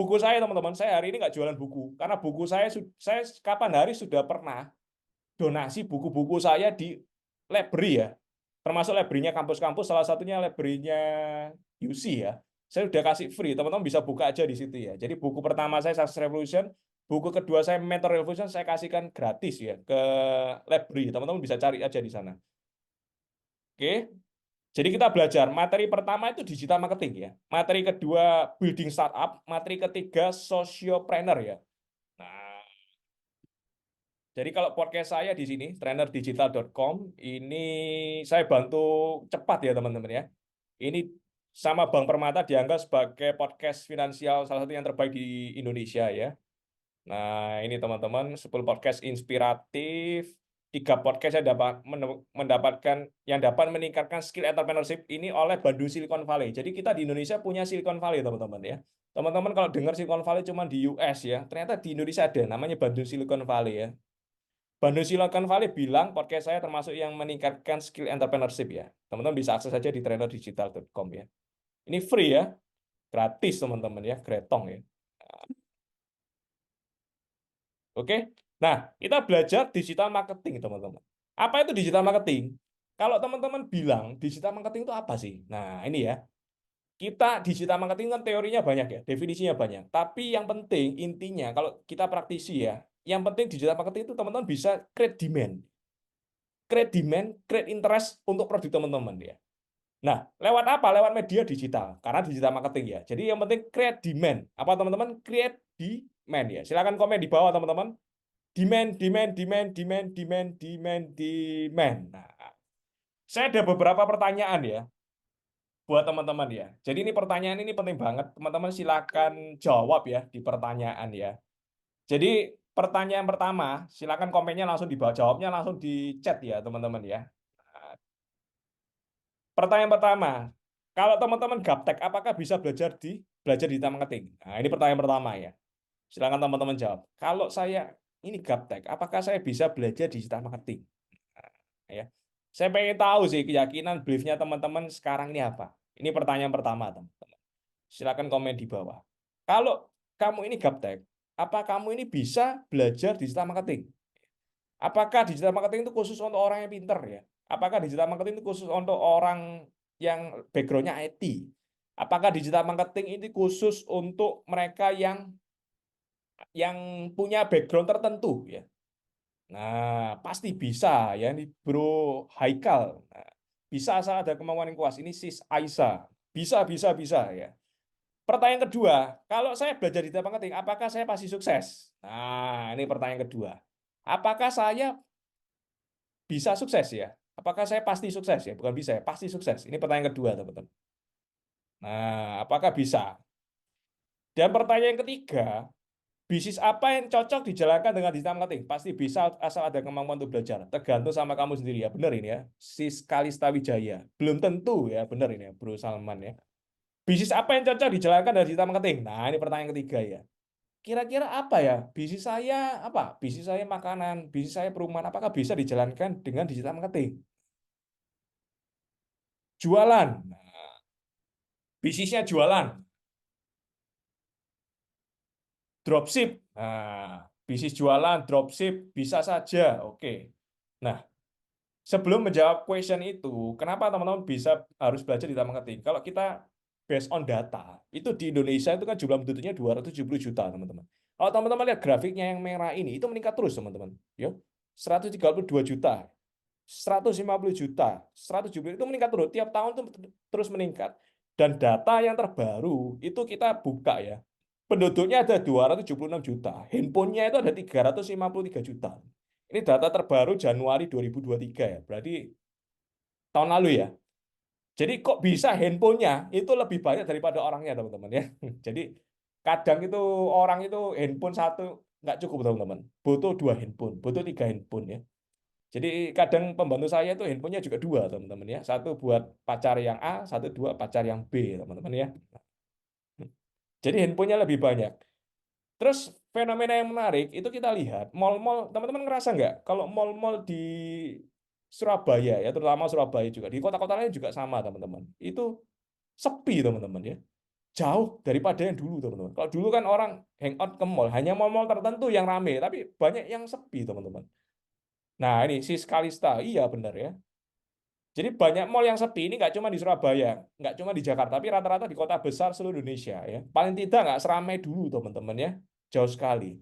buku saya, teman-teman. Saya hari ini nggak jualan buku. Karena buku saya kapan hari sudah pernah donasi buku-buku saya di library ya. Termasuk library-nya kampus-kampus, salah satunya library-nya UC ya. Saya udah kasih free, teman-teman bisa buka aja di situ ya. Jadi buku pertama saya Success Revolution, buku kedua saya Mentor Revolution saya kasihkan gratis ya ke library. Teman-teman bisa cari aja di sana. Oke. Jadi kita belajar materi pertama itu digital marketing ya. Materi kedua building startup, materi ketiga sociopreneur ya. Nah, jadi kalau podcast saya di sini, trainerdigital.com, ini saya bantu cepat ya teman-teman ya. Ini sama Bank Permata dianggap sebagai podcast finansial salah satu yang terbaik di Indonesia ya. Nah, ini teman-teman, 10 podcast inspiratif, 3 podcast yang dapat mendapatkan yang dapat meningkatkan skill entrepreneurship ini oleh Bandung Silicon Valley. Jadi kita di Indonesia punya Silicon Valley, teman-teman ya. Teman-teman kalau dengar Silicon Valley cuma di US ya, ternyata di Indonesia ada namanya Bandung Silicon Valley ya. Bandung Silicon Valley bilang podcast saya termasuk yang meningkatkan skill entrepreneurship ya. Teman-teman bisa akses saja di trainerdigital.com ya. Ini free ya, gratis teman-teman ya, gretong ya. Oke. Nah, kita belajar digital marketing, teman-teman. Apa itu digital marketing? Kalau teman-teman bilang digital marketing itu apa sih? Nah, ini ya. Kita digital marketing kan teorinya banyak ya, definisinya banyak. Tapi yang penting intinya kalau kita praktisi ya, yang penting digital marketing itu teman-teman bisa create demand. Create demand, create interest untuk produk teman-teman ya. Nah, lewat apa? Lewat media digital. Karena digital marketing ya. Jadi yang penting create demand. Apa teman-teman? Create demand ya. Silakan komen di bawah teman-teman. Demand, demand, demand, demand, demand, demand, demand. Nah, saya ada beberapa pertanyaan ya buat teman-teman ya. Jadi ini pertanyaan ini penting banget. Teman-teman silakan jawab ya di pertanyaan ya. Jadi pertanyaan pertama, silakan komennya langsung di bawah, jawabnya langsung di chat ya teman-teman ya. Nah, pertanyaan pertama, kalau teman-teman gaptek, apakah bisa belajar digital marketing? Nah, ini pertanyaan pertama ya. Silakan teman-teman jawab. Kalau saya ini gaptek, apakah saya bisa belajar digital marketing? Nah, ya. Saya pengen tahu sih keyakinan beliefnya teman-teman sekarang ini apa. Ini pertanyaan pertama, teman-teman. Silakan komen di bawah. Kalau kamu ini gaptek, apa kamu ini bisa belajar digital marketing? Apakah digital marketing itu khusus untuk orang yang pinter ya? Apakah digital marketing itu khusus untuk orang yang backgroundnya IT? Apakah digital marketing ini khusus untuk mereka yang punya background tertentu ya? Nah, pasti bisa ya ini Bro Haikal. Nah, bisa asal ada kemauan yang kuat. Ini Sis Aisyah. Bisa, bisa, bisa ya. Pertanyaan kedua, kalau saya belajar digital marketing, apakah saya pasti sukses? Nah, ini pertanyaan kedua. Apakah saya bisa sukses ya? Apakah saya pasti sukses ya? Bukan bisa ya, pasti sukses. Ini pertanyaan kedua, teman-teman. Nah, apakah bisa? Dan pertanyaan yang ketiga, bisnis apa yang cocok dijalankan dengan digital marketing? Pasti bisa asal ada kemampuan untuk belajar. Tergantung sama kamu sendiri ya. Benar ini ya. Sis Kalista Wijaya. Belum tentu ya, benar ini ya, Bro Salman ya. Bisnis apa yang cocok dijalankan dengan digital marketing? Nah, ini pertanyaan ketiga ya. Kira-kira apa ya? Bisnis saya apa? Bisnis saya makanan, bisnis saya perumahan. Apakah bisa dijalankan dengan digital marketing? Jualan. Nah, bisnisnya jualan. Dropship. Nah, bisnis jualan, dropship bisa saja. Oke. Nah, sebelum menjawab question itu, kenapa teman-teman bisa harus belajar di marketing? Kalau kita based on data, itu di Indonesia itu kan jumlah penduduknya 270 juta, teman-teman. Kalau teman-teman lihat grafiknya yang merah ini, itu meningkat terus, teman-teman. Ya, 132 juta, 150 juta, 170 itu meningkat terus. Tiap tahun itu terus meningkat. Dan data yang terbaru itu kita buka ya. Penduduknya ada 276 juta. Handphonenya itu ada 353 juta. Ini data terbaru Januari 2023 ya. Berarti tahun lalu ya. Jadi kok bisa handphonenya itu lebih banyak daripada orangnya, teman-teman ya. Jadi kadang itu orang itu handphone satu nggak cukup, teman-teman. Butuh 2 handphone, butuh 3 handphone ya. Jadi kadang pembantu saya itu handphonenya juga 2, teman-teman ya. Satu buat pacar yang A, satu dua pacar yang B, teman-teman ya. Jadi handphonenya lebih banyak. Terus fenomena yang menarik itu kita lihat mall-mall, teman-teman ngerasa nggak kalau mall-mall di Surabaya ya, terutama Surabaya juga di kota-kota lain juga sama teman-teman. Itu sepi teman-teman ya, jauh daripada yang dulu, teman-teman. Kalau dulu kan orang hangout ke mall, hanya mall-mall tertentu yang rame, tapi banyak yang sepi, teman-teman. Nah, ini si Skalista, iya benar ya. Jadi banyak mall yang sepi ini nggak cuma di Surabaya, nggak cuma di Jakarta, tapi rata-rata di kota besar seluruh Indonesia ya. Paling tidak nggak seramai dulu, teman-teman ya. Jauh sekali.